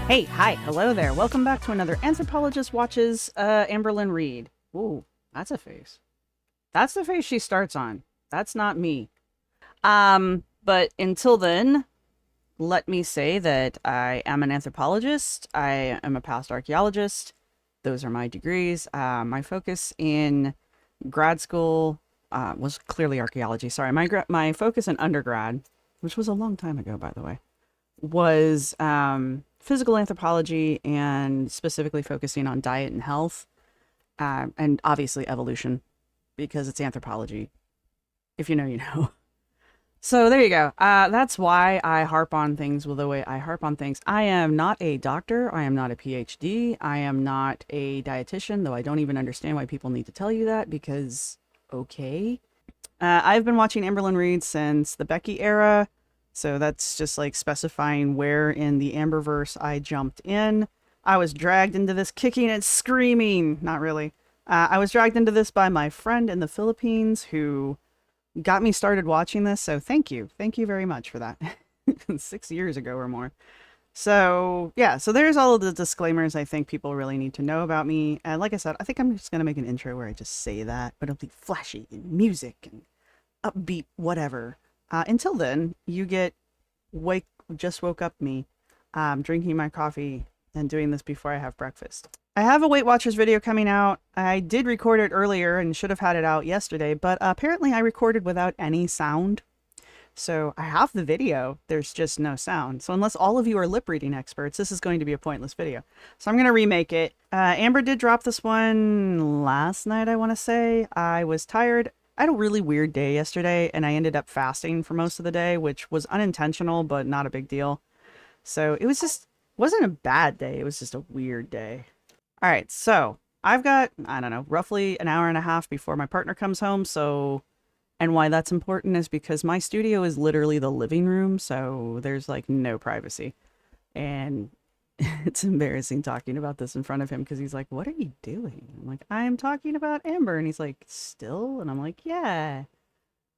Hey, hi, hello there. Welcome back to another Anthropologist Watches Amberlynn Reid. Ooh, that's a face. That's the face she starts on. That's not me. But until then, let me say that I am an anthropologist. I am a past archaeologist. Those are my degrees. My focus in grad school was clearly archaeology. Sorry, my focus in undergrad, which was a long time ago, by the way, was physical anthropology and specifically focusing on diet and health, and obviously evolution because it's anthropology. If you know, you know. So there you go. That's why I harp on things the way I harp on things. I am not a doctor. I am not a PhD. I am not a dietitian, though I don't even understand why people need to tell you that because, okay. I've been watching Amberlynn Reid since the Becky era. So that's just like specifying where in the Amberverse I jumped in. I was dragged into this kicking and screaming. Not really. I was dragged into this by my friend in the Philippines who got me started watching this. So thank you. Thank you very much for that. 6 years ago or more. So yeah, so there's all of the disclaimers I think people really need to know about me. And like I said, I think I'm just going to make an intro where I just say that, but it'll be flashy and music and upbeat, whatever. Until then, you get just woke up me, drinking my coffee and doing this before I have breakfast. I have a Weight Watchers video coming out. I did record it earlier and should have had it out yesterday, but apparently I recorded without any sound. So I have the video, there's just no sound. So unless all of you are lip reading experts, this is going to be a pointless video. So I'm going to remake it. Amber did drop this one last night, I want to say. I was tired. I had a really weird day yesterday, and I ended up fasting for most of the day, which was unintentional, but not a big deal. So it wasn't a bad day. It was just a weird day. All right, so I've got, I don't know, roughly an hour and a half before my partner comes home. So, and why that's important is because my studio is literally the living room. So there's like no privacy. And it's embarrassing talking about this in front of him because he's like, "What are you doing?" I'm like, "I'm talking about Amber." And he's like, "Still?" And I'm like, "Yeah."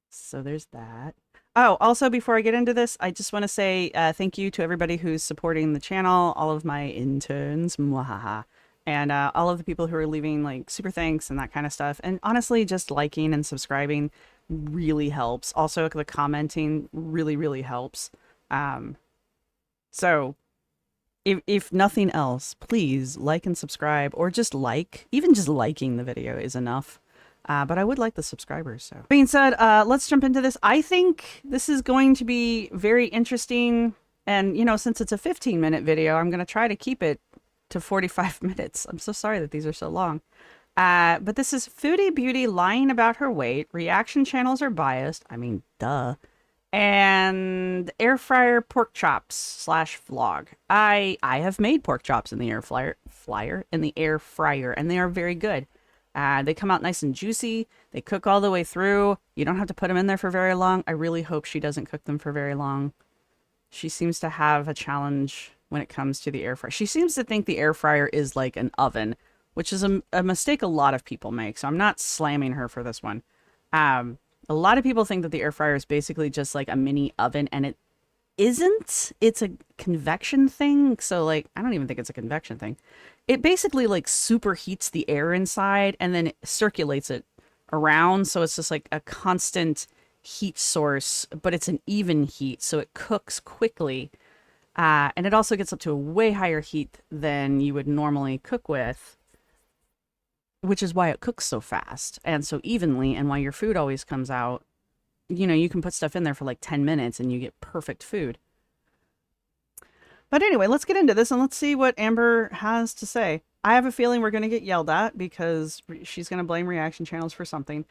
So there's that. Oh, also, before I get into this, I just want to say thank you to everybody who's supporting the channel, all of my interns, mwahaha, and all of the people who are leaving like super thanks and that kind of stuff. And honestly, just liking and subscribing really helps. Also, the commenting really, really helps. So if nothing else, please like and subscribe, or just even just liking the video is enough. But I would like the subscribers. So being said, let's jump into this. I think this is going to be very interesting. And, you know, since it's a 15-minute video, I'm going to try to keep it to 45 minutes. I'm so sorry that these are so long. But this is Foodie Beauty lying about her weight. Reaction channels are biased. I mean, duh. And air fryer pork chops / vlog. I have made pork chops in the air fryer, and they are very good. They come out nice and juicy. They cook all the way through. You don't have to put them in there for very long. I really hope she doesn't cook them for very long. She seems to have a challenge when it comes to the air fryer. She seems to think the air fryer is like an oven, which is a mistake a lot of people make. So I'm not slamming her for this one. A lot of people think that the air fryer is basically just like a mini oven, and it isn't. It's a convection thing. So like, I don't even think it's a convection thing. It basically like superheats the air inside and then it circulates it around. So it's just like a constant heat source, but it's an even heat. So it cooks quickly. And it also gets up to a way higher heat than you would normally cook with, which is why it cooks so fast and so evenly, and why your food always comes out. You know, you can put stuff in there for like 10 minutes and you get perfect food. But anyway, let's get into this and let's see what Amber has to say. I have a feeling we're going to get yelled at because she's going to blame reaction channels for something.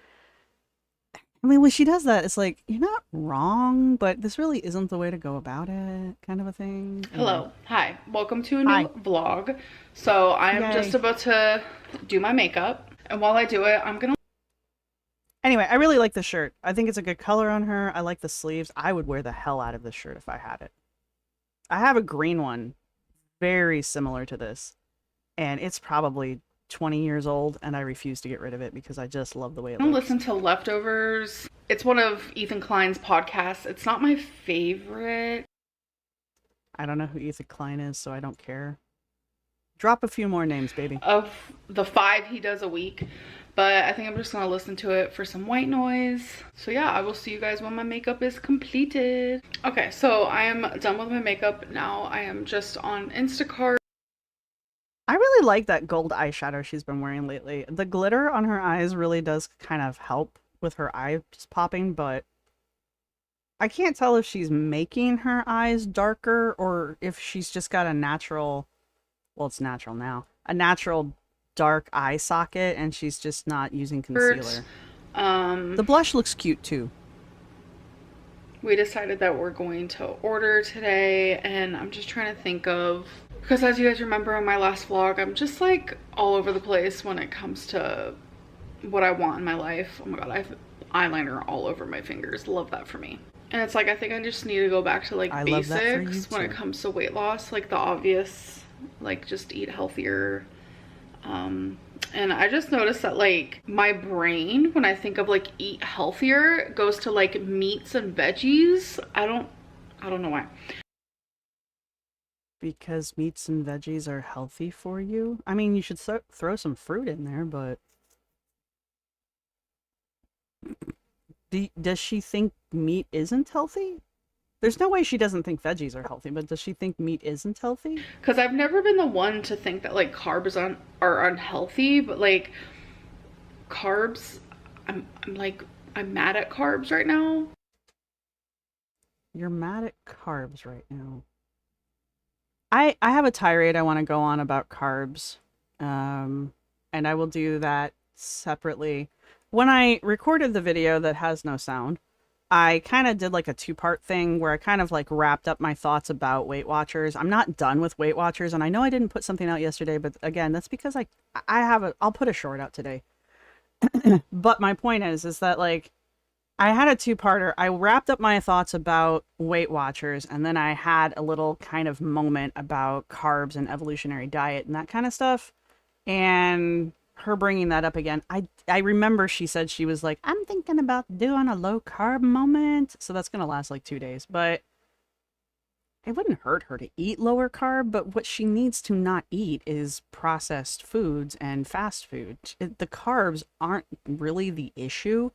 I mean, when she does that, it's like, you're not wrong, but this really isn't the way to go about it, kind of a thing. Hello. Hi. Welcome to a new vlog. So I'm just about to do my makeup, and while I do it, I'm gonna... Anyway, I really like this shirt. I think it's a good color on her. I like the sleeves. I would wear the hell out of this shirt if I had it. I have a green one, very similar to this, and it's probably 20 years old, and I refuse to get rid of it because I just love the way it looks. Listen to Leftovers. It's one of Ethan Klein's podcasts. It's not my favorite. I don't know who Ethan Klein is, so I don't care. Drop a few more names, baby. Of the 5 he does a week. But I think I'm just gonna listen to it for some white noise. So yeah, I will see you guys when my makeup is completed. Okay, so I am done with my makeup. Now I am just on Instacart. I really like that gold eyeshadow she's been wearing lately. The glitter on her eyes really does kind of help with her eyes popping, but I can't tell if she's making her eyes darker or if she's just got a natural, well, it's natural now, a natural dark eye socket and she's just not using concealer. The blush looks cute too. We decided that we're going to order today, and I'm just trying to think of, because as you guys remember in my last vlog, I'm just like all over the place when it comes to what I want in my life. Oh my god, I have eyeliner all over my fingers. Love that for me. And it's like I think I just need to go back to like basics when it comes to weight loss, like the obvious, like just eat healthier. And I just noticed that like my brain, when I think of like eat healthier, goes to like meats and veggies. I don't know why. Because meats and veggies are healthy for you? I mean, you should throw some fruit in there, but does she think meat isn't healthy? There's no way she doesn't think veggies are healthy, but does she think meat isn't healthy? Because I've never been the one to think that like carbs are unhealthy, but like carbs, I'm mad at carbs right now. You're mad at carbs right now. I have a tirade I want to go on about carbs, and I will do that separately. When I recorded the video that has no sound, I kind of did like a 2-part thing where I kind of like wrapped up my thoughts about Weight Watchers. I'm not done with Weight Watchers, and I know I didn't put something out yesterday, but again, that's because I'll put a short out today. But my point is that like I had a 2-parter. I wrapped up my thoughts about Weight Watchers, and then I had a little kind of moment about carbs and evolutionary diet and that kind of stuff. And her bringing that up again, I remember she said she was like, I'm thinking about doing a low carb moment. So that's going to last like 2 days, but it wouldn't hurt her to eat lower carb. But what she needs to not eat is processed foods and fast food. The carbs aren't really the issue.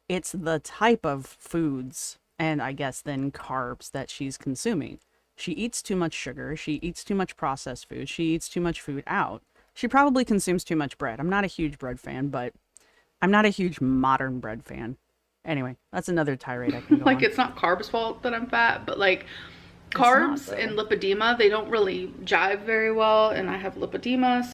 It's the type of foods and I guess then carbs that she's consuming. She eats too much sugar. She eats too much processed food. She eats too much food out. She probably consumes too much bread. I'm not a huge bread fan, but I'm not a huge modern bread fan. Anyway, that's another tirade I can go like on. It's not carbs' fault that I'm fat, but like carbs and lipedema, they don't really jive very well, and I have lipedema.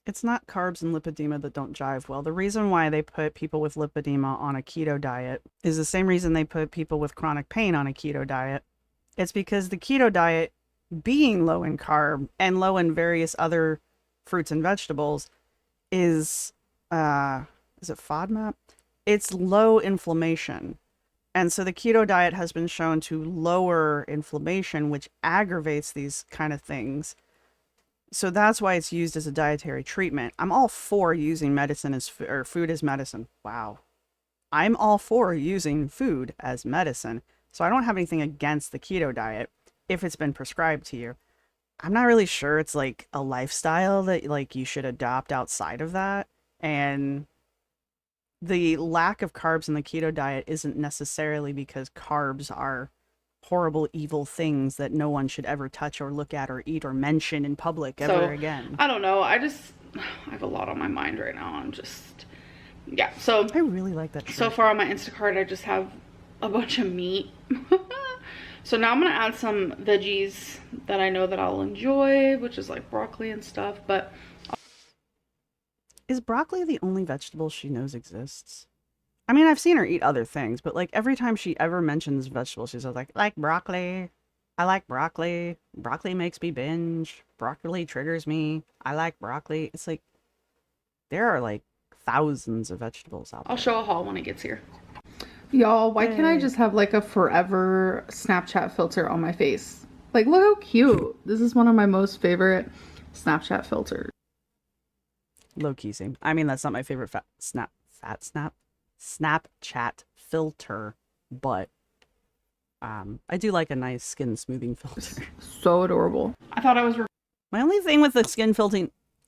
It's not carbs and lipedema that don't jive well. The reason why they put people with lipedema on a keto diet is the same reason they put people with chronic pain on a keto diet. It's because the keto diet, being low in carb and low in various other fruits and vegetables, is it FODMAP? It's low inflammation. And so the keto diet has been shown to lower inflammation, which aggravates these kind of things. So that's why it's used as a dietary treatment. I'm all for using medicine as or food as medicine. Wow. I'm all for using food as medicine. So I don't have anything against the keto diet if it's been prescribed to you. I'm not really sure it's like a lifestyle that like you should adopt outside of that. And the lack of carbs in the keto diet isn't necessarily because carbs are horrible, evil things that no one should ever touch or look at or eat or mention in public ever again. I don't know. I have a lot on my mind right now. Yeah. So I really like that shirt. So far on my Instacart, I just have a bunch of meat. So now I'm gonna add some veggies that I know that I'll enjoy, which is like broccoli and stuff. But is broccoli the only vegetable she knows exists? I mean, I've seen her eat other things, but like every time she ever mentions vegetables, she's like broccoli. I like broccoli. Broccoli makes me binge. Broccoli triggers me. I like broccoli. It's like there are like thousands of vegetables out there. I'll show a haul when it gets here. Y'all, why can't I just have like a forever Snapchat filter on my face? Like, look how cute. This is one of my most favorite Snapchat filters. Low key same. I mean, that's not my favorite Snapchat filter, but I do like a nice skin smoothing filter. So adorable. I thought I was. My only thing with the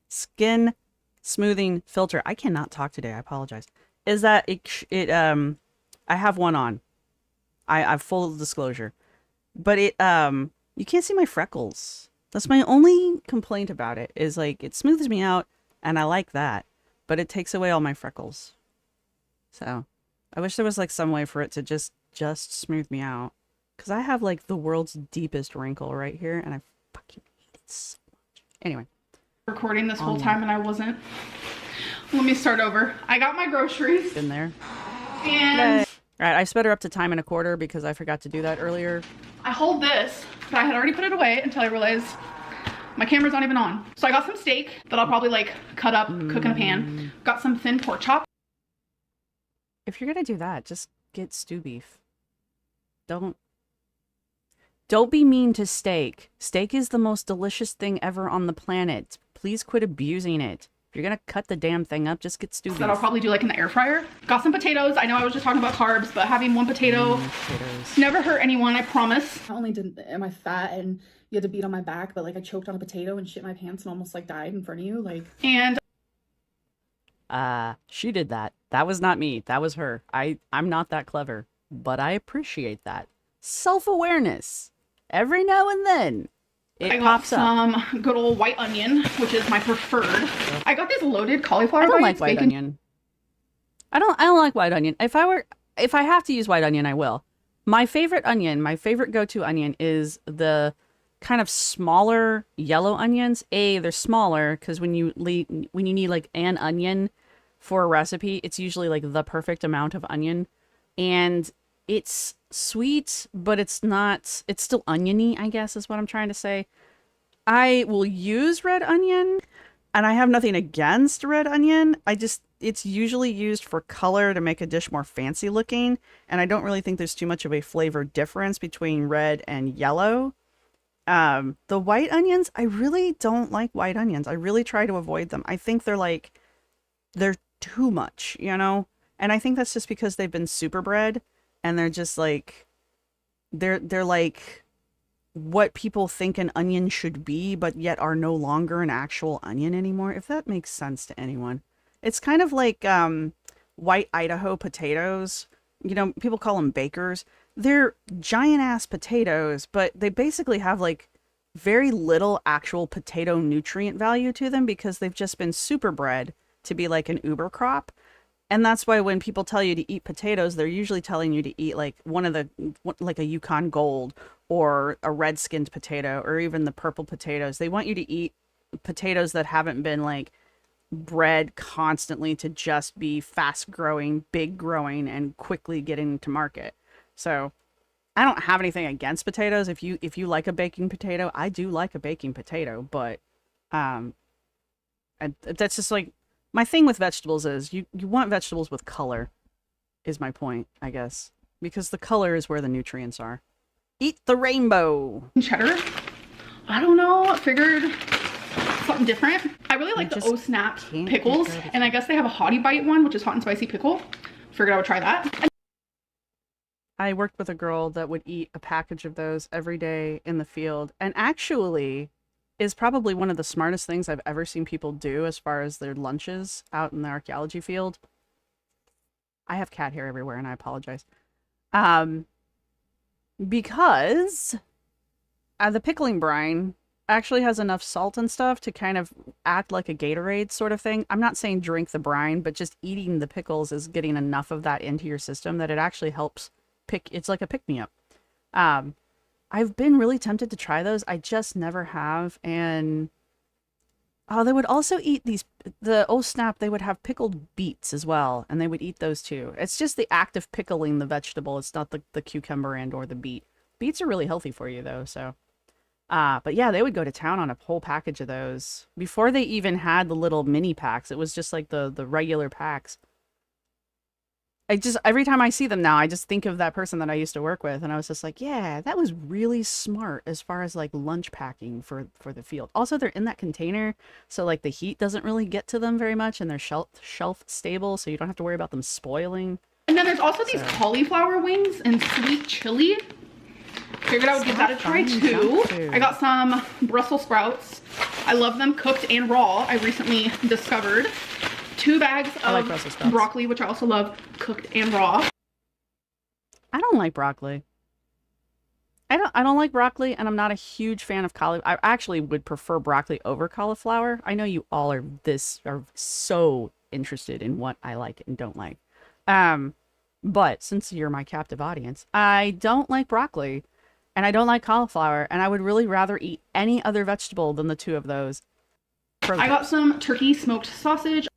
skin smoothing filter, I cannot talk today, I apologize, is that I have one on. I've full disclosure. But you can't see my freckles. That's my only complaint about it, is like it smooths me out and I like that, but it takes away all my freckles. So, I wish there was like some way for it to just smooth me out, cuz I have like the world's deepest wrinkle right here and I fucking hate it so much. Anyway, Recording this whole time and I wasn't. Let me start over. I got my groceries. been there. And all right, I sped her up to time and a quarter because I forgot to do that earlier. I hold this, but I had already put it away until I realized my camera's not even on. So I got some steak that I'll probably like cut up, cook in a pan. Got some thin pork chop. If you're gonna do that, just get stew beef. Don't be mean to steak. Steak is the most delicious thing ever on the planet. Please quit abusing it. If you're gonna cut the damn thing up, just get stew beef. That I'll probably do like in the air fryer. Got some potatoes. I know I was just talking about carbs, but having one potato never hurt anyone, I promise. Not only am I fat and you had to beat on my back, but like I choked on a potato and shit my pants and almost like died in front of you. Like, and she did that. That was not me. That was her. I'm not that clever, but I appreciate that. Self-awareness. Every now and then it pops up. I got some good old white onion, which is my preferred. I got these loaded cauliflower bites. I don't like white onion. I don't like white onion. If I have to use white onion, I will. My favorite onion, my favorite go-to onion is the kind of smaller yellow onions. They're smaller because when you need like an onion for a recipe, it's usually like the perfect amount of onion. And it's sweet, but it's still oniony, I guess is what I'm trying to say. I will use red onion, and I have nothing against red onion. It's usually used for color to make a dish more fancy looking, and I don't really think there's too much of a flavor difference between red and yellow. The white onions, I really don't like white onions. I really try to avoid them. I think they're too much, you know? And I think that's just because they've been super bred. And they're just like, they're like what people think an onion should be, but yet are no longer an actual onion anymore. If that makes sense to anyone. It's kind of like white Idaho potatoes. You know, people call them bakers. They're giant ass potatoes, but they basically have like very little actual potato nutrient value to them because they've just been super bred to be like an uber crop. And that's why when people tell you to eat potatoes, they're usually telling you to eat like like a Yukon Gold or a red-skinned potato or even the purple potatoes. They want you to eat potatoes that haven't been like bred constantly to just be fast growing, big growing, and quickly getting to market. So I don't have anything against potatoes. If you like a baking potato, I do like a baking potato, but that's just like my thing with vegetables is you want vegetables with color, is my point, I guess. Because the color is where the nutrients are. Eat the rainbow! Cheddar? I don't know. I figured something different. I really like the Oh Snap pickles. And I guess they have a Hottie Bite one, which is hot and spicy pickle. Figured I would try that. I worked with a girl that would eat a package of those every day in the field. And actually is probably one of the smartest things I've ever seen people do as far as their lunches out in the archaeology field. I have cat hair everywhere and I apologize. Because the pickling brine actually has enough salt and stuff to kind of act like a Gatorade sort of thing. I'm not saying drink the brine, but just eating the pickles is getting enough of that into your system that it actually helps it's like a pick-me-up. I've been really tempted to try those. I just never have. And they would also eat the Oh Snap, they would have pickled beets as well. And they would eat those too. It's just the act of pickling the vegetable. It's not the cucumber and or the beet. Beets are really healthy for you though. So, but yeah, they would go to town on a whole package of those before they even had the little mini packs. It was just like the regular packs. Every time I see them now, I just think of that person that I used to work with. And I was just like, yeah, that was really smart as far as like lunch packing for the field. Also, they're in that container. So like the heat doesn't really get to them very much and they're shelf stable. So you don't have to worry about them spoiling. And then there's also these cauliflower wings and sweet chili. Figured I would give that a try too. I got some Brussels sprouts. I love them cooked and raw. I recently discovered 2 bags of broccoli, which I also love cooked and raw. I don't like broccoli. I don't like broccoli, and I'm not a huge fan of cauliflower. I actually would prefer broccoli over cauliflower. I know you all are so interested in what I like and don't like. But since you're my captive audience, I don't like broccoli and I don't like cauliflower, and I would really rather eat any other vegetable than the 2 of those. I got some turkey smoked sausage.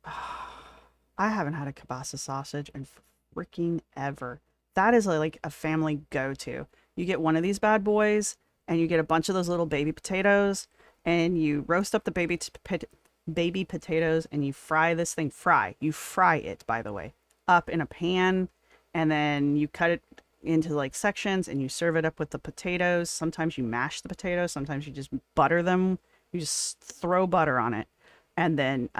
I haven't had a kielbasa sausage in freaking ever. That is like a family go-to. You get one of these bad boys and you get a bunch of those little baby potatoes and you roast up the baby potatoes and you fry this thing. You fry it, by the way, up in a pan, and then you cut it into like sections and you serve it up with the potatoes. Sometimes you mash the potatoes. Sometimes you just butter them. You just throw butter on it, and then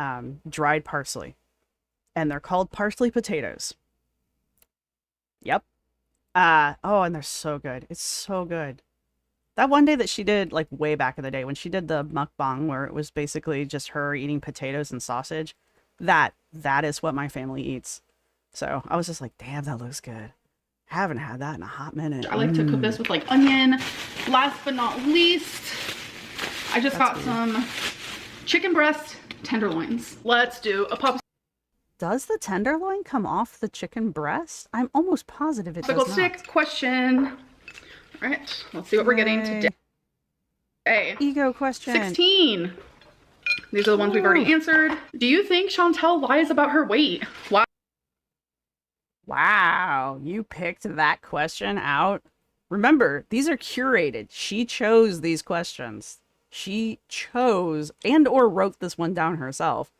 dried parsley. And they're called parsley potatoes. Yep. Oh, and they're so good. It's so good. That one day that she did, like way back in the day, when she did the mukbang, where it was basically just her eating potatoes and sausage, that is what my family eats. So I was just like, damn, that looks good. Haven't had that in a hot minute. I like to cook this with like onion. Last but not least, I just got some chicken breast tenderloins. Let's do a pop. Does the tenderloin come off the chicken breast? I'm almost positive it does not. Stick question. All right, let's see what we're getting today. Ego question. 16. These are the ones we've already answered. Do you think Chantel lies about her weight? Why? Wow, you picked that question out. Remember, these are curated. She chose these questions. She chose and or wrote this one down herself.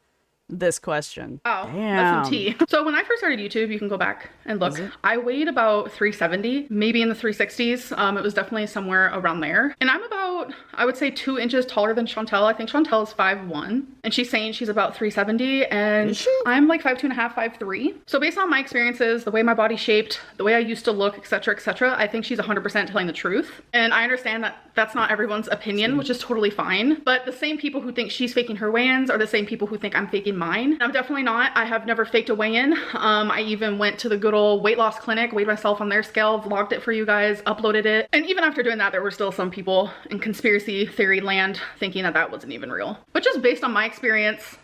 This question. Oh, damn. That's some tea. So when I first started YouTube, you can go back and look. I weighed about 370, maybe in the 360s. It was definitely somewhere around there. And I'm about, I would say 2 inches taller than Chantel. I think Chantel is 5'1", and she's saying she's about 370, and I'm like 5'2.5", 5'3". So based on my experiences, the way my body's shaped, the way I used to look, etc., etc., I think she's 100% telling the truth. And I understand that that's not everyone's opinion, which is totally fine. But the same people who think she's faking her weigh-ins are the same people who think I'm faking mine. I'm definitely not. I have never faked a weigh-in. I even went to the good old weight loss clinic, weighed myself on their scale, vlogged it for you guys, uploaded it. And even after doing that, there were still some people in conspiracy theory land thinking that that wasn't even real. But just based on my experience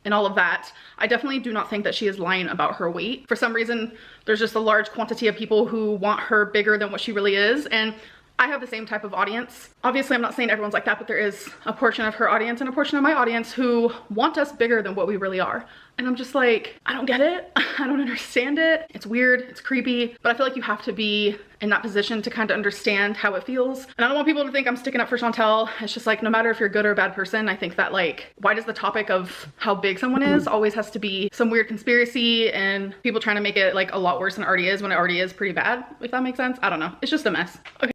and all of that, I definitely do not think that she is lying about her weight. For some reason, there's just a large quantity of people who want her bigger than what she really is. And I have the same type of audience. Obviously, I'm not saying everyone's like that, but there is a portion of her audience and a portion of my audience who want us bigger than what we really are. And I'm just like, I don't get it. I don't understand it. It's weird, it's creepy, but I feel like you have to be in that position to kind of understand how it feels. And I don't want people to think I'm sticking up for Chantel. It's just like, no matter if you're a good or a bad person, I think that like, why does the topic of how big someone is always has to be some weird conspiracy and people trying to make it like a lot worse than it already is when it already is pretty bad, if that makes sense? I don't know. It's just a mess. Okay.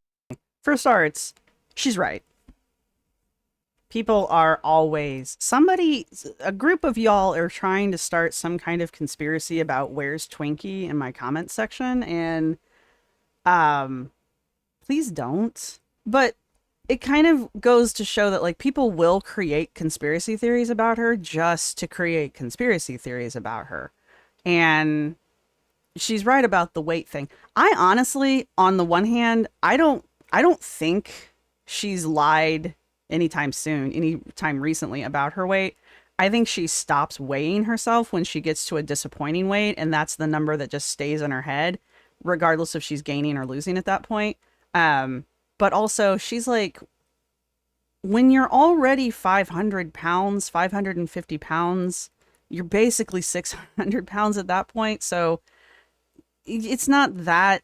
For starts, she's right. People are always, a group of y'all are trying to start some kind of conspiracy about where's Twinkie in my comment section, and please don't. But it kind of goes to show that like people will create conspiracy theories about her just to create conspiracy theories about her. And she's right about the weight thing. I honestly, on the one hand, I don't think she's lied anytime recently about her weight. I think she stops weighing herself when she gets to a disappointing weight, and that's the number that just stays in her head, regardless if she's gaining or losing at that point. But also, she's like, when you're already 500 pounds, 550 pounds, you're basically 600 pounds at that point. So it's not that,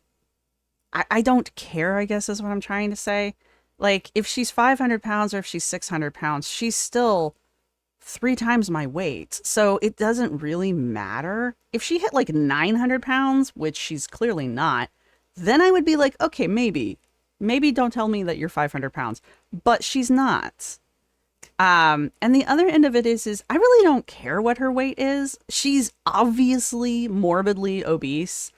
I don't care, I guess is what I'm trying to say. Like, if she's 500 pounds or if she's 600 pounds, she's still 3 times my weight. So it doesn't really matter. If she hit like 900 pounds, which she's clearly not, then I would be like, okay, maybe don't tell me that you're 500 pounds, but she's not. And the other end of it is I really don't care what her weight is. She's obviously morbidly obese.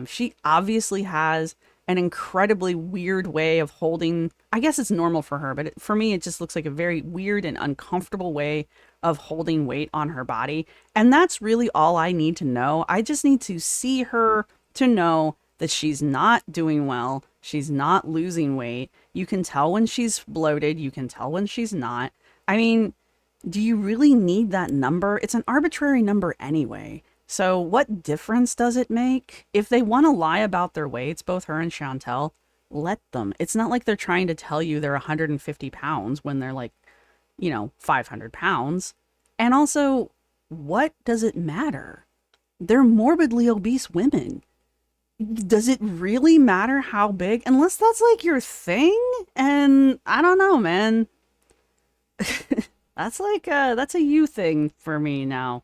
She obviously has an incredibly weird way of holding. I guess it's normal for her, but for me, it just looks like a very weird and uncomfortable way of holding weight on her body. And that's really all I need to know. I just need to see her to know that she's not doing well. She's not losing weight. You can tell when she's bloated. You can tell when she's not. I mean, do you really need that number? It's an arbitrary number anyway. So what difference does it make? If they want to lie about their weights, both her and Chantel, let them. It's not like they're trying to tell you they're 150 pounds when they're like, 500 pounds. And also, what does it matter? They're morbidly obese women. Does it really matter how big? Unless that's like your thing? And I don't know, man. That's a you thing for me now.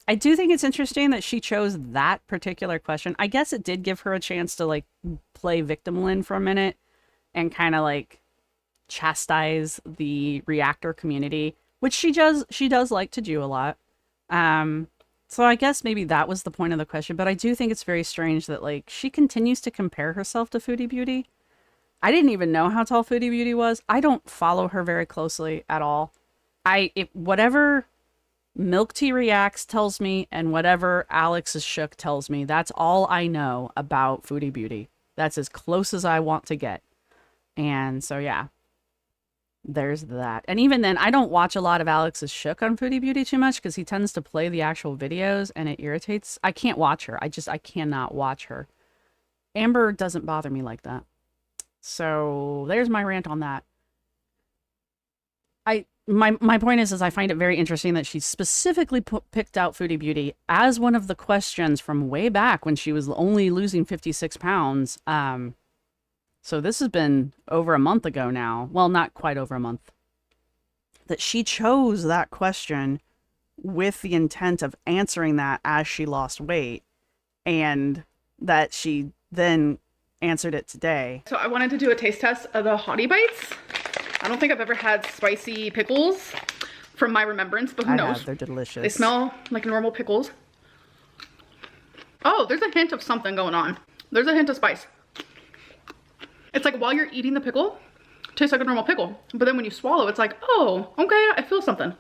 I do think it's interesting that she chose that particular question. I guess it did give her a chance to like play victim Lynn for a minute and kind of like chastise the reactor community, which she does like to do a lot. So I guess maybe that was the point of the question, but I do think it's very strange that like she continues to compare herself to Foodie Beauty. I didn't even know how tall Foodie Beauty was. I don't follow her very closely at all. Whatever Milk Tea Reacts tells me and whatever Alex is Shook tells me, that's all I know about Foodie Beauty. That's as close as I want to get. And so, yeah, there's that. And even then, I don't watch a lot of Alex is Shook on Foodie Beauty too much because he tends to play the actual videos and it irritates. I can't watch her. I cannot watch her. Amber doesn't bother me like that. So there's my rant on that. My point is I find it very interesting that she specifically picked out Foodie Beauty as one of the questions from way back when she was only losing 56 pounds. So this has been over a month ago now. Well, not quite over a month. That she chose that question with the intent of answering that as she lost weight. And that she then answered it today. So I wanted to do a taste test of the Hottie Bites. I don't think I've ever had spicy pickles from my remembrance, but who knows? They're delicious. They smell like normal pickles. Oh, there's a hint of something going on. There's a hint of spice. It's like while you're eating the pickle, it tastes like a normal pickle. But then when you swallow, it's like, oh, okay, I feel something.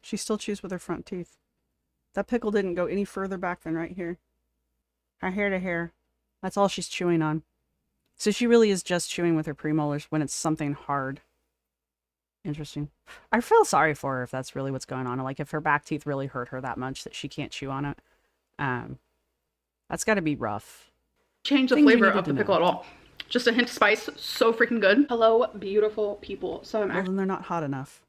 She still chews with her front teeth. That pickle didn't go any further back than right here. Her hair to hair. That's all she's chewing on. So she really is just chewing with her premolars when it's something hard. Interesting. I feel sorry for her if that's really what's going on. Like if her back teeth really hurt her that much that she can't chew on it. That's got to be rough. Change the flavor of the pickle at all. Just a hint of spice. So freaking good. Hello, beautiful people. So I'm well, then they're not hot enough.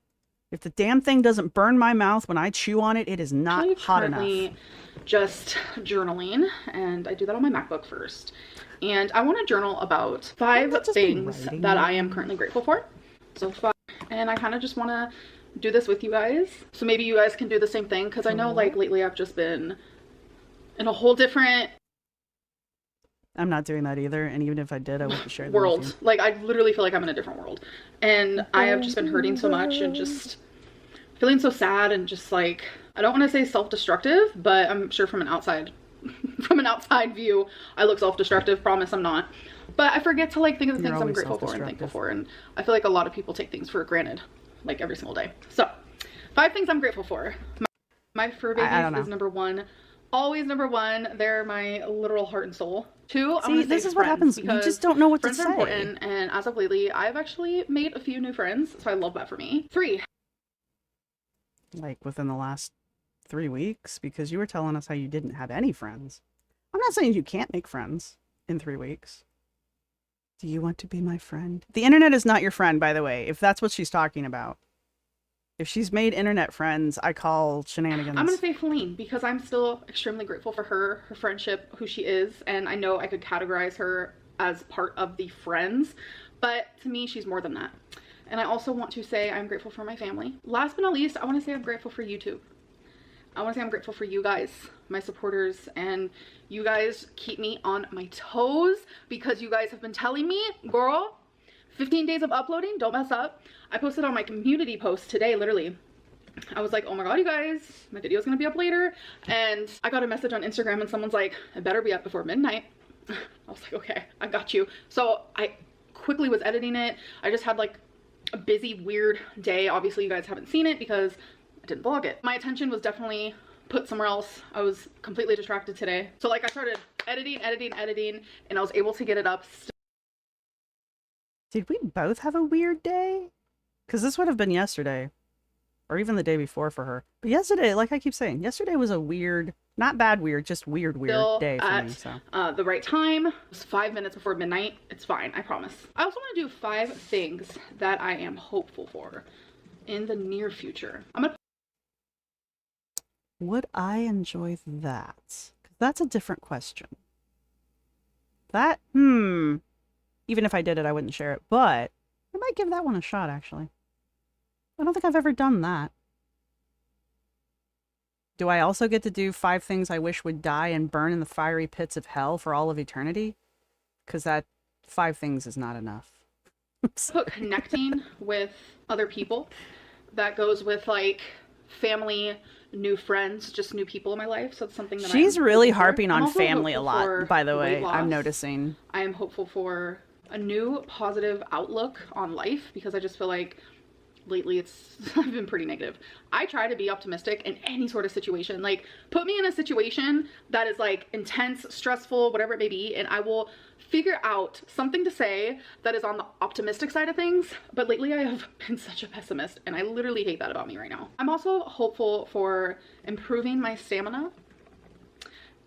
If the damn thing doesn't burn my mouth when I chew on it, it is not hot enough. Just journaling, and I do that on my MacBook first. And I want to journal about 5 things that I am currently grateful for. So 5. And I kind of just want to do this with you guys. So maybe you guys can do the same thing. Because I know like lately I've just been in a whole different... I'm not doing that either. And even if I did, I wouldn't share that world. with you. Like I literally feel like I'm in a different world. And I have just been hurting so much and just feeling so sad and just like, I don't want to say self-destructive, but I'm sure from an outside view, I look self-destructive. Promise I'm not. But I forget to like think of the things I'm grateful for and thankful for. And I feel like a lot of people take things for granted, like every single day. So 5 things I'm grateful for. My fur babies is number 1. Always number 1. They're my literal heart and soul. 2, See, this is what happens. You just don't know what to say. Friends are important, and as of lately, I've actually made a few new friends, so I love that for me. 3. Like within the last 3 weeks, because you were telling us how you didn't have any friends. I'm not saying you can't make friends in 3 weeks. Do you want to be my friend? The internet is not your friend, by the way, if that's what she's talking about. If she's made internet friends, I call shenanigans. I'm going to say Feline because I'm still extremely grateful for her friendship, who she is. And I know I could categorize her as part of the friends, but to me, she's more than that. And I also want to say I'm grateful for my family. Last but not least, I want to say I'm grateful for YouTube. I want to say I'm grateful for you guys, my supporters, and you guys keep me on my toes because you guys have been telling me, girl, 15 days of uploading, don't mess up. I posted on my community post today, literally. I was like, oh my god, you guys, my video's gonna be up later. And I got a message on Instagram and someone's like, it better be up before midnight. I was like, okay, I got you. So I quickly was editing it. I just had like a busy, weird day. Obviously you guys haven't seen it because I didn't vlog it. My attention was definitely put somewhere else. I was completely distracted today. So like I started editing, and I was able to get it up. Did we both have a weird day? Because this would have been yesterday. Or even the day before for her. But yesterday, like I keep saying, yesterday was a weird, not bad weird, just weird day for me. So the right time. It was 5 minutes before midnight. It's fine, I promise. I also want to do 5 things that I am hopeful for in the near future. would I enjoy that? 'Cause that's a different question. That, even if I did it, I wouldn't share it. But I might give that one a shot, actually. I don't think I've ever done that. Do I also get to do 5 things I wish would die and burn in the fiery pits of hell for all of eternity? Because that 5 things is not enough. Put connecting with other people. That goes with like family, new friends, just new people in my life. So it's something that she's really harping I'm on also family a hopeful lot, for by the way. weight loss. I'm noticing. I am hopeful for a new positive outlook on life because I just feel like lately I've been pretty negative. I try to be optimistic in any sort of situation. Like, put me in a situation that is like intense, stressful, whatever it may be, and I will figure out something to say that is on the optimistic side of things. But lately I have been such a pessimist, and I literally hate that about me right now. I'm also hopeful for improving my stamina.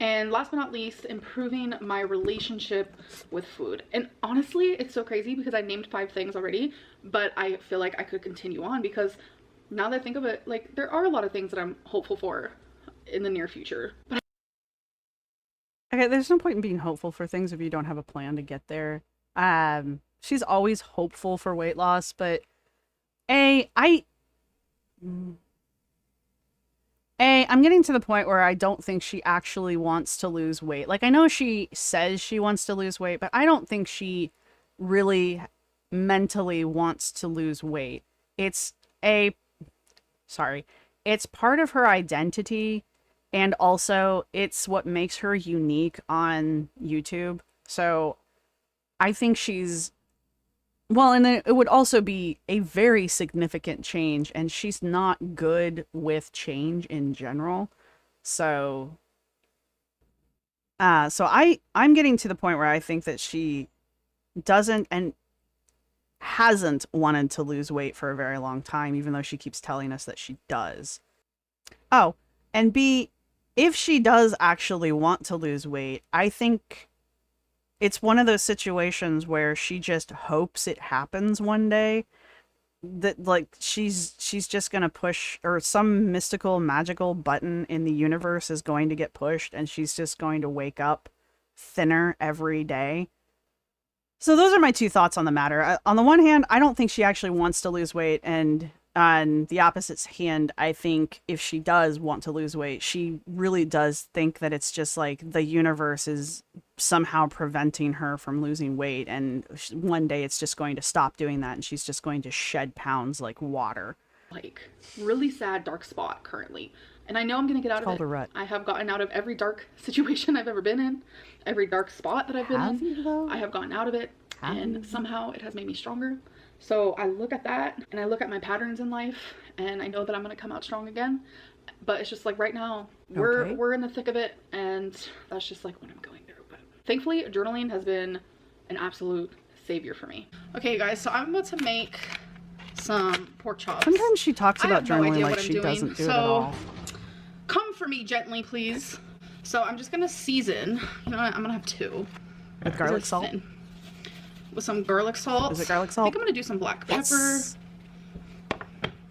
And last but not least, improving my relationship with food. And honestly, it's so crazy because I named 5 things already, but I feel like I could continue on because now that I think of it, like, there are a lot of things that I'm hopeful for in the near future. Okay, there's no point in being hopeful for things if you don't have a plan to get there. She's always hopeful for weight loss, but I'm getting to the point where I don't think she actually wants to lose weight. Like, I know she says she wants to lose weight, but I don't think she really mentally wants to lose weight. It's part of her identity, and also it's what makes her unique on YouTube. So I think she's well, and then it would also be a very significant change, and she's not good with change in general. So, I'm getting to the point where I think that she doesn't and hasn't wanted to lose weight for a very long time, even though she keeps telling us that she does. Oh, and B, if she does actually want to lose weight, I think it's one of those situations where she just hopes it happens one day. That, like, she's just gonna push, or some mystical magical button in the universe is going to get pushed, and she's just going to wake up thinner every day. So those are my 2 thoughts on the matter. On the one hand, I don't think she actually wants to lose weight, and on the opposite hand, I think if she does want to lose weight, she really does think that it's just like the universe is somehow preventing her from losing weight, and one day it's just going to stop doing that, and she's just going to shed pounds like water. Like, really sad dark spot currently. And I know I'm gonna get out of it. Called a rut. I have gotten out of every dark situation I've ever been in, every dark spot that I've been in. You, though? I have gotten out of it, and somehow it has made me stronger. So I look at that, and I look at my patterns in life, and I know that I'm gonna come out strong again. But it's just like right now, we're in the thick of it, and that's just like what I'm going through. But thankfully, journaling has been an absolute savior for me. Okay, you guys, so I'm about to make some pork chops. Sometimes she talks about journaling no like she doesn't do it at all. Come for me gently, please. So I'm just gonna season. You know what? I'm gonna have 2. With garlic salt? Thin. With some garlic salt. Is it garlic salt? I think I'm gonna do some black pepper. Yes.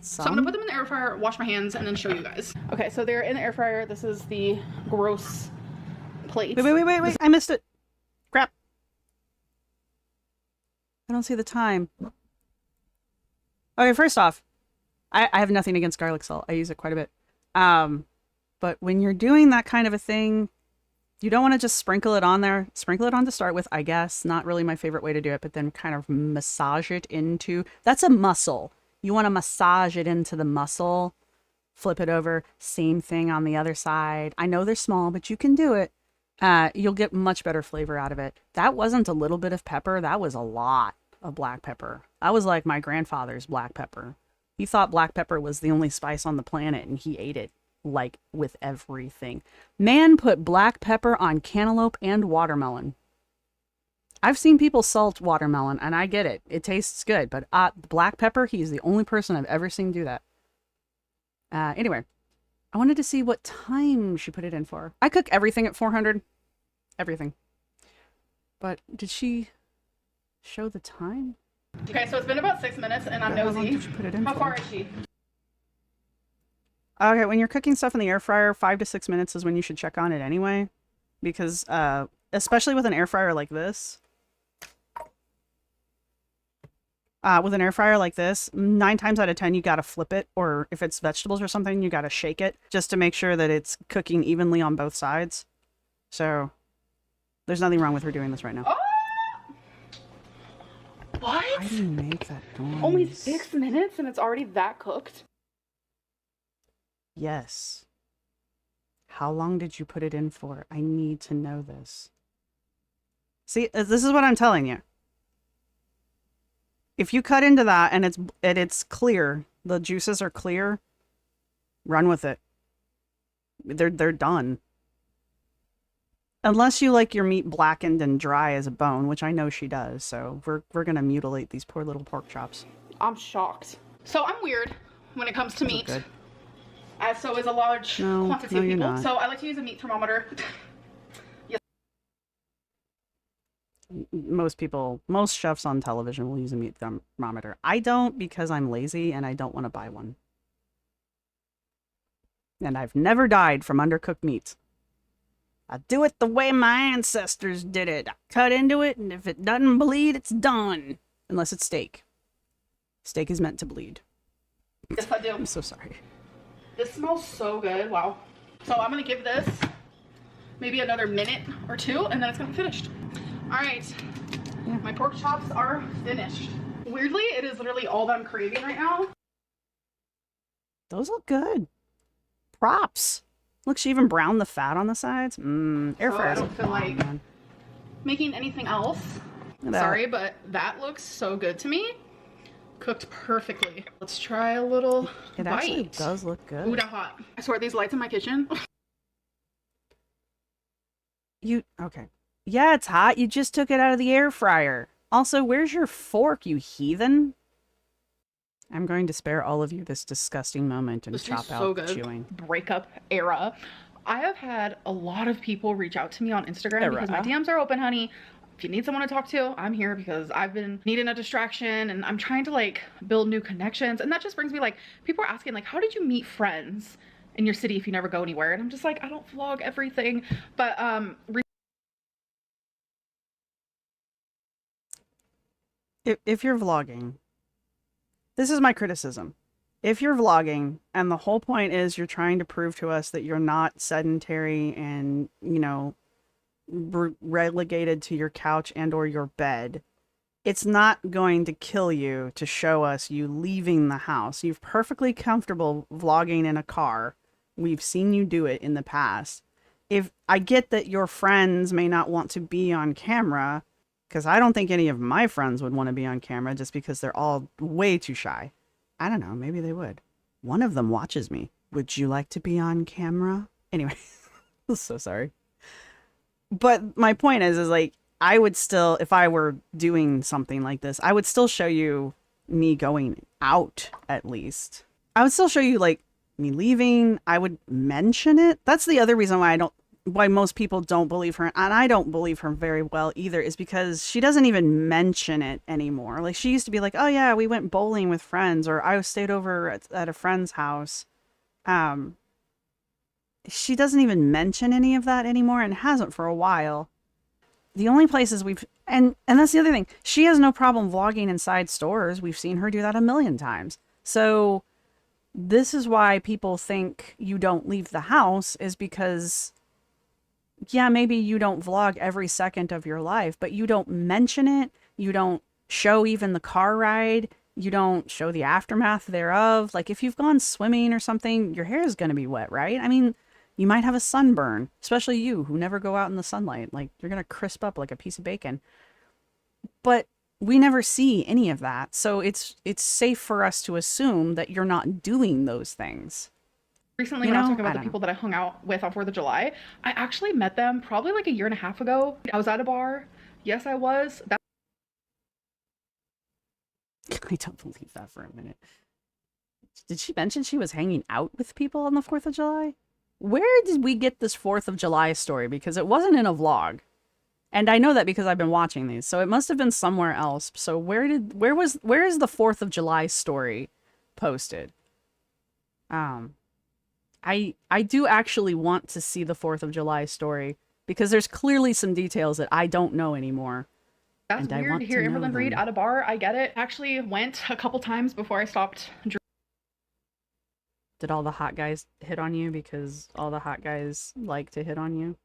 So I'm gonna put them in the air fryer, wash my hands, and then show you guys. Okay, so they're in the air fryer. This is the gross plate. Wait. I missed it. Crap. I don't see the time. Okay, first off, I have nothing against garlic salt. I use it quite a bit. But when you're doing that kind of a thing, you don't want to just sprinkle it on there. Sprinkle it on to start with, I guess. Not really my favorite way to do it, but then kind of massage it into... That's a muscle. You want to massage it into the muscle. Flip it over. Same thing on the other side. I know they're small, but you can do it. You'll get much better flavor out of it. That wasn't a little bit of pepper. That was a lot of black pepper. That was like my grandfather's black pepper. He thought black pepper was the only spice on the planet, and he ate it like with everything. Man put black pepper on cantaloupe and watermelon. I've seen people salt watermelon, and I get it. It tastes good, but black pepper, he's the only person I've ever seen do that. Anyway, I wanted to see what time she put it in for. I cook everything at 400. Everything. But did she show the time? Okay, so it's been about 6 minutes, and I'm How long nosy. did you put it in How for? far is she? Okay, when you're cooking stuff in the air fryer, 5 to 6 minutes is when you should check on it anyway. Because, especially with an air fryer like this, 9 times out of 10, you gotta flip it, or if it's vegetables or something, you gotta shake it just to make sure that it's cooking evenly on both sides. So, there's nothing wrong with her doing this right now. Oh! What? Why do you make that noise? Only 6 minutes and it's already that cooked? Yes. How long did you put it in for? I need to know this. See, this is what I'm telling you. If you cut into that and it's clear, the juices are clear, run with it. They're done. Unless you like your meat blackened and dry as a bone, which I know she does, so we're gonna mutilate these poor little pork chops. I'm shocked. So I'm weird when it comes to meat. Good. As so is a large quantity of you're people. not. So I like to use a meat thermometer. Most chefs on television will use a meat thermometer. I don't, because I'm lazy and I don't want to buy one. And I've never died from undercooked meat. I do it the way my ancestors did it. I cut into it, and if it doesn't bleed, it's done. Unless it's steak. Steak is meant to bleed. Yes, I do. I'm so sorry. This smells so good. Wow. So I'm going to give this maybe another minute or two, and then it's going to be finished. All right. Yeah. My pork chops are finished. Weirdly, it is literally all that I'm craving right now. Those look good. Props. Look, she even browned the fat on the sides. Air So fryers. I don't feel like making anything else. Sorry, but that looks so good to me. Cooked perfectly. Let's try a little It bite. actually does look good. Ooh, that hot. I swear, these lights in my kitchen. Okay. Yeah, it's hot. You just took it out of the air fryer. Also, where's your fork, you heathen? I'm going to spare all of you this disgusting moment and This chop is out so good. chewing. Breakup era. I have had a lot of people reach out to me on Instagram because my DMs are open, honey. If you need someone to talk to, I'm here because I've been needing a distraction and I'm trying to like build new connections. And that just brings me like, people are asking like, how did you meet friends in your city if you never go anywhere? And I'm just like, I don't vlog everything. But if you're vlogging, this is my criticism. If you're vlogging and the whole point is you're trying to prove to us that you're not sedentary and, you know, relegated to your couch and or your bed, it's not going to kill you to show us you leaving the house. You're perfectly comfortable vlogging in a car. We've seen you do it in the past. If I get that your friends may not want to be on camera, because I don't think any of my friends would want to be on camera just because they're all way too shy. I don't know, maybe they would. One of them watches me. Would you like to be on camera? Anyway, I'm so sorry. But my point is like, I would still, if I were doing something like this, I would still show you me going out, at least. I would still show you, like, me leaving. I would mention it. That's the other reason why most people don't believe her, and I don't believe her very well either, is because she doesn't even mention it anymore. Like, she used to be like, oh yeah, we went bowling with friends, or I stayed over at a friend's house. She doesn't even mention any of that anymore, and hasn't for a while. The only places and that's the other thing, she has no problem vlogging inside stores. We've seen her do that a million times. So this is why people think you don't leave the house, is because, yeah, maybe you don't vlog every second of your life, but you don't mention it. You don't show even the car ride. You don't show the aftermath thereof. Like, if you've gone swimming or something, your hair is going to be wet, right? I mean, You might have a sunburn, especially you who never go out in the sunlight. Like, you're going to crisp up like a piece of bacon. But we never see any of that. So it's safe for us to assume that you're not doing those things. Recently, when I was talking about the people that I hung out with on 4th of July, I actually met them probably like a year and a half ago. I was at a bar. Yes, I was. I don't believe that for a minute. Did she mention she was hanging out with people on the 4th of July? Where did we get this 4th of July story? Because it wasn't in a vlog. And I know that because I've been watching these. So it must have been somewhere else. So where is the 4th of July story posted? I do actually want to see the 4th of July story because there's clearly some details that I don't know anymore. That's weird to hear Amberlynn Reid at a bar. I get it. Actually went a couple times before I stopped drinking. Did all the hot guys hit on you? Because all the hot guys like to hit on you.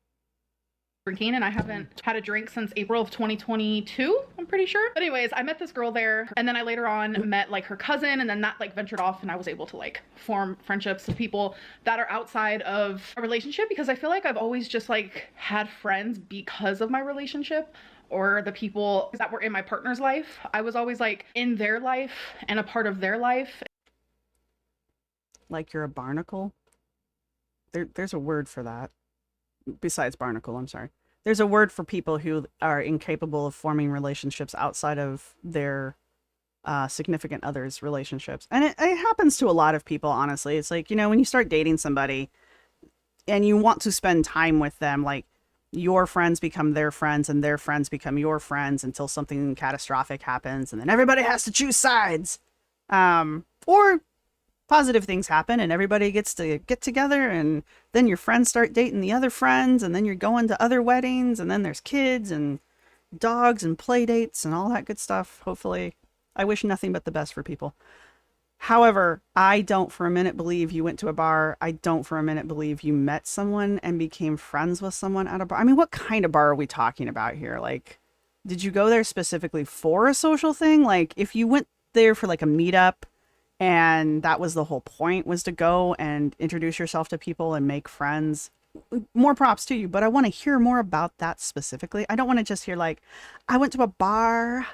And I haven't had a drink since April of 2022, I'm pretty sure. But anyways, I met this girl there, and then I later on met like her cousin, and then that like ventured off, and I was able to like form friendships with people that are outside of a relationship, because I feel like I've always just like had friends because of my relationship or the people that were in my partner's life. I was always like in their life and a part of their life. Like you're a barnacle? There's a word for that. Besides barnacle, I'm sorry. There's a word for people who are incapable of forming relationships outside of their significant others' relationships. And it happens to a lot of people, honestly. It's like, you know, when you start dating somebody and you want to spend time with them, like your friends become their friends and their friends become your friends until something catastrophic happens. And then everybody has to choose sides. Or positive things happen and everybody gets to get together, and then your friends start dating the other friends, and then you're going to other weddings, and then there's kids and dogs and play dates and all that good stuff. Hopefully, I wish nothing but the best for people. However, I don't for a minute believe you went to a bar. I don't for a minute believe you met someone and became friends with someone at a bar. I mean, what kind of bar are we talking about here? Like, did you go there specifically for a social thing? Like, if you went there for like a meetup, and that was the whole point, was to go and introduce yourself to people and make friends, more props to you. But I want to hear more about that specifically. I don't want to just hear like, I went to a bar.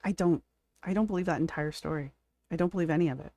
I don't believe that entire story. I don't believe any of it.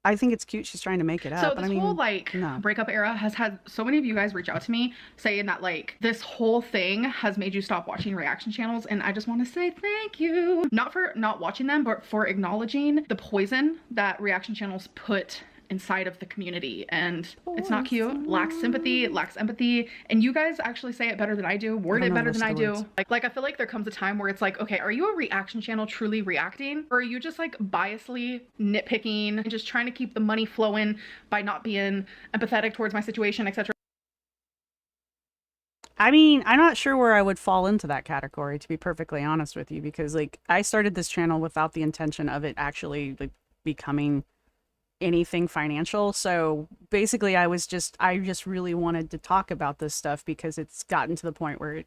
I think it's cute she's trying to make it up. So this whole like breakup era has had so many of you guys reach out to me saying that like this whole thing has made you stop watching reaction channels, and I just want to say thank you. Not for not watching them, but for acknowledging the poison that reaction channels put inside of the community. And it's not cute. Lacks sympathy, lacks empathy. And you guys actually say it better than I do, word it better than I do. Like I feel like there comes a time where it's like, okay, are you a reaction channel truly reacting, or are you just like biasly nitpicking and just trying to keep the money flowing by not being empathetic towards my situation, etc.? I mean, I'm not sure where I would fall into that category, to be perfectly honest with you, because like I started this channel without the intention of it actually like becoming anything financial. So basically I just really wanted to talk about this stuff because it's gotten to the point where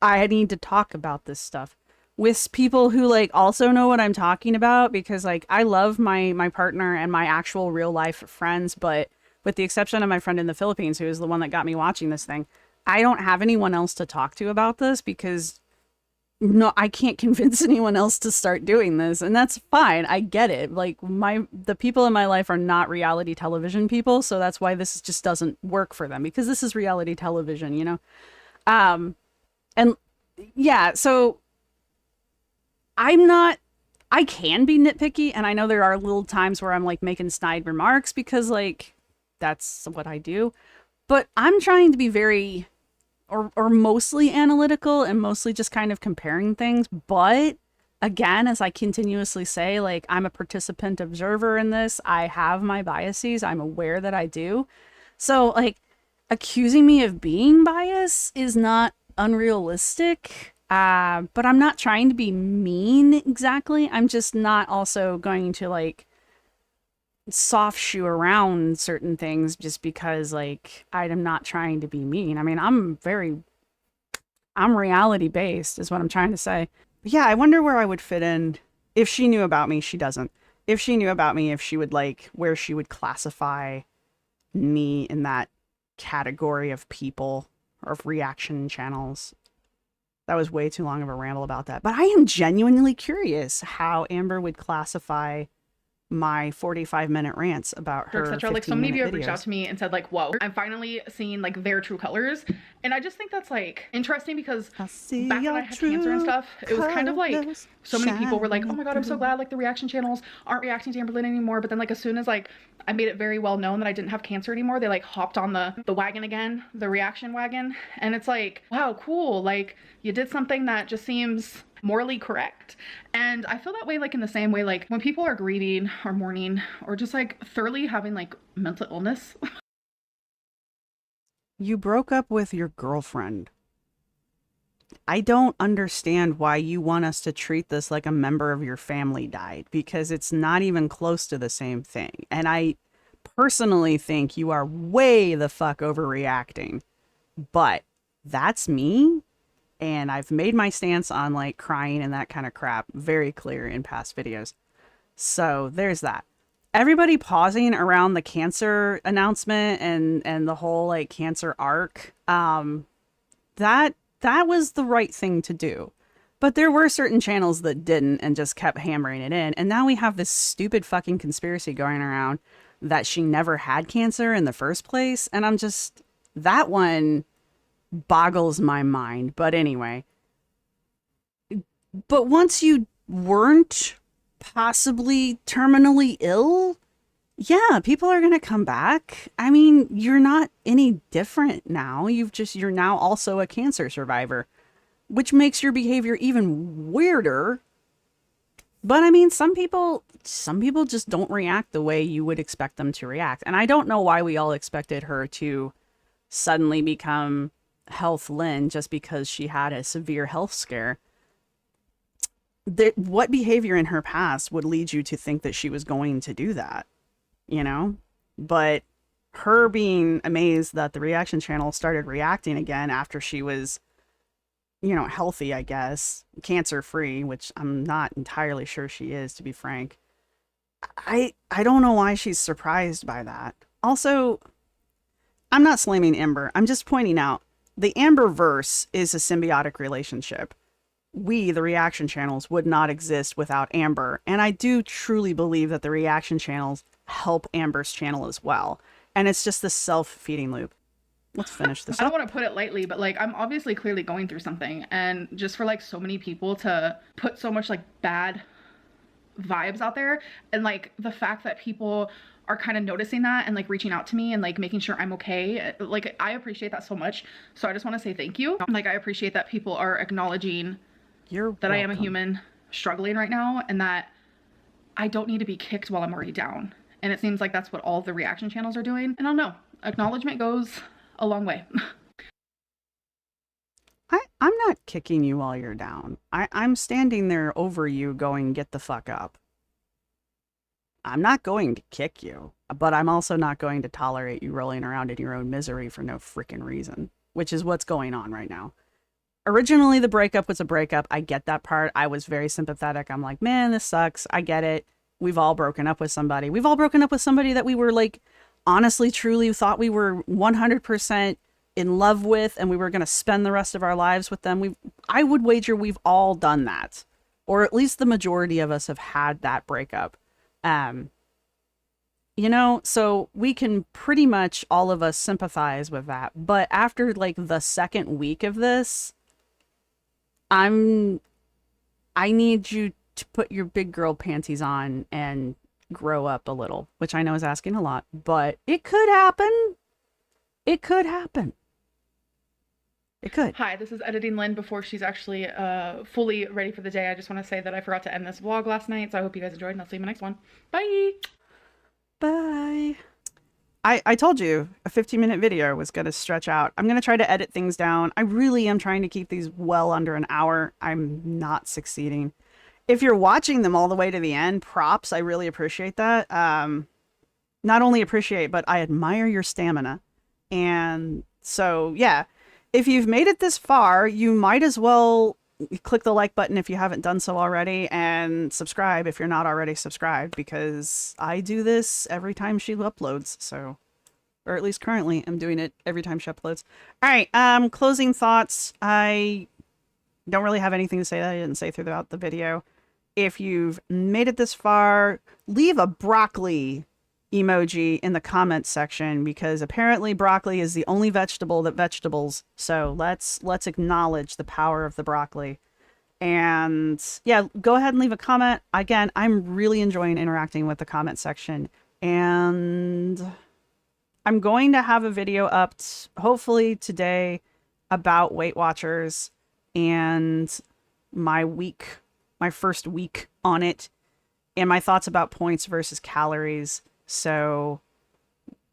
I need to talk about this stuff with people who like also know what I'm talking about, because like I love my partner and my actual real life friends, but with the exception of my friend in the Philippines, who is the one that got me watching this thing, I don't have anyone else to talk to about this, because no, I can't convince anyone else to start doing this, and that's fine. I get it. Like the people in my life are not reality television people, so that's why this just doesn't work for them, because this is reality television, you know? And yeah, so I can be nitpicky, and I know there are little times where I'm like making snide remarks because like that's what I do, but I'm trying to be very or mostly analytical and mostly just kind of comparing things. But again, as I continuously say, like I'm a participant observer in this. I have my biases. I'm aware that I do. So like accusing me of being biased is not unrealistic. But I'm not trying to be mean exactly. I'm just not also going to like soft shoe around certain things just because like I'm not trying to be mean. I mean, I'm reality based is what I'm trying to say. But yeah, I wonder where I would fit in. If she knew about me, she doesn't. If she knew about me, if she would like where she would classify me in that category of people or of reaction channels. That was way too long of a ramble about that. But I am genuinely curious how Amber would classify my 45-minute rants about her etc. Like so many of you have videos. reached out to me and said like, whoa, I'm finally seeing like their true colors. And I just think that's like interesting because back when I had cancer and stuff, it was kind of like so many people were like, oh my god, I'm so glad like the reaction channels aren't reacting to Amberlynn anymore. But then like as soon as like I made it very well known that I didn't have cancer anymore, they like hopped on the wagon again, the reaction wagon. And it's like, wow, cool, like you did something that just seems morally correct. And I feel that way like in the same way like when people are grieving or mourning or just like thoroughly having like mental illness. You broke up with your girlfriend. I don't understand why you want us to treat this like a member of your family died, because it's not even close to the same thing. And I personally think you are way the fuck overreacting. But that's me. And I've made my stance on like crying and that kind of crap very clear in past videos. So there's that. Everybody pausing around the cancer announcement and the whole like cancer arc. That was the right thing to do. But there were certain channels that didn't and just kept hammering it in. And now we have this stupid fucking conspiracy going around that she never had cancer in the first place. And I'm just, that one boggles my mind. But anyway, but once you weren't possibly terminally ill, yeah, people are going to come back. I mean, you're not any different now. You're now also a cancer survivor, which makes your behavior even weirder. But I mean, some people just don't react the way you would expect them to react. And I don't know why we all expected her to suddenly become Health Lynn just because she had a severe health scare. What behavior in her past would lead you to think that she was going to do that, you know? But her being amazed that the reaction channel started reacting again after she was, you know, healthy, I guess, cancer-free, which I'm not entirely sure she is, to be frank. I don't know why she's surprised by that. Also, I'm not slamming Amber. I'm just pointing out the Amberverse is a symbiotic relationship. We, the reaction channels, would not exist without Amber. And I do truly believe that the reaction channels help Amber's channel as well. And it's just this self-feeding loop. Let's finish this I up. don't want to put it lightly, but like I'm obviously clearly going through something. And just for like so many people to put so much like bad vibes out there, and like the fact that people are kind of noticing that and like reaching out to me and like making sure I'm okay, like I appreciate that so much. So I just want to say thank you. Like I appreciate that people are acknowledging that I am a human struggling right now and that I don't need to be kicked while I'm already down. And it seems like that's what all the reaction channels are doing. And I don't know, acknowledgement goes a long way. I'm not kicking you while you're down. I'm standing there over you going, get the fuck up. I'm not going to kick you, but I'm also not going to tolerate you rolling around in your own misery for no freaking reason, which is what's going on right now. Originally, the breakup was a breakup. I get that part. I was very sympathetic. I'm like, man, this sucks. I get it. We've all broken up with somebody. We've all broken up with somebody that we were like, honestly, truly thought we were 100% in love with, and we were going to spend the rest of our lives with them. I would wager we've all done that, or at least the majority of us have had that breakup. You know, so we can pretty much all of us sympathize with that. But after like the second week of this, I need you to put your big girl panties on and grow up a little, which I know is asking a lot, but it could happen. It could happen. It could. Hi, this is Editing Lynn before she's actually fully ready for the day. I just want to say that I forgot to end this vlog last night, so I hope you guys enjoyed, and I'll see you in my next one. Bye! Bye. I told you a 15-minute video was going to stretch out. I'm going to try to edit things down. I really am trying to keep these well under an hour. I'm not succeeding. If you're watching them all the way to the end, props. I really appreciate that. Not only appreciate, but I admire your stamina. And so, yeah, if you've made it this far, you might as well click the like button if you haven't done so already, and subscribe if you're not already subscribed, because I do this every time she uploads. So or at least currently I'm doing it every time she uploads. All right, closing thoughts. I don't really have anything to say that I didn't say throughout the video. If you've made it this far, leave a broccoli emoji in the comments section, because apparently broccoli is the only vegetable that vegetables. So let's acknowledge the power of the broccoli. And yeah, go ahead and leave a comment. Again, I'm really enjoying interacting with the comment section. And I'm going to have a video up hopefully today about Weight Watchers and my first week on it, and my thoughts about points versus calories. So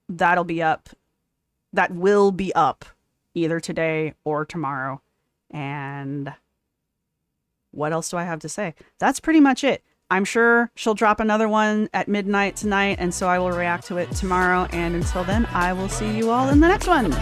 that'll be up. That will be up either today or tomorrow. And what else do I have to say? That's pretty much it. I'm sure she'll drop another one at midnight tonight, and so I will react to it tomorrow. And until then, I will see you all in the next one.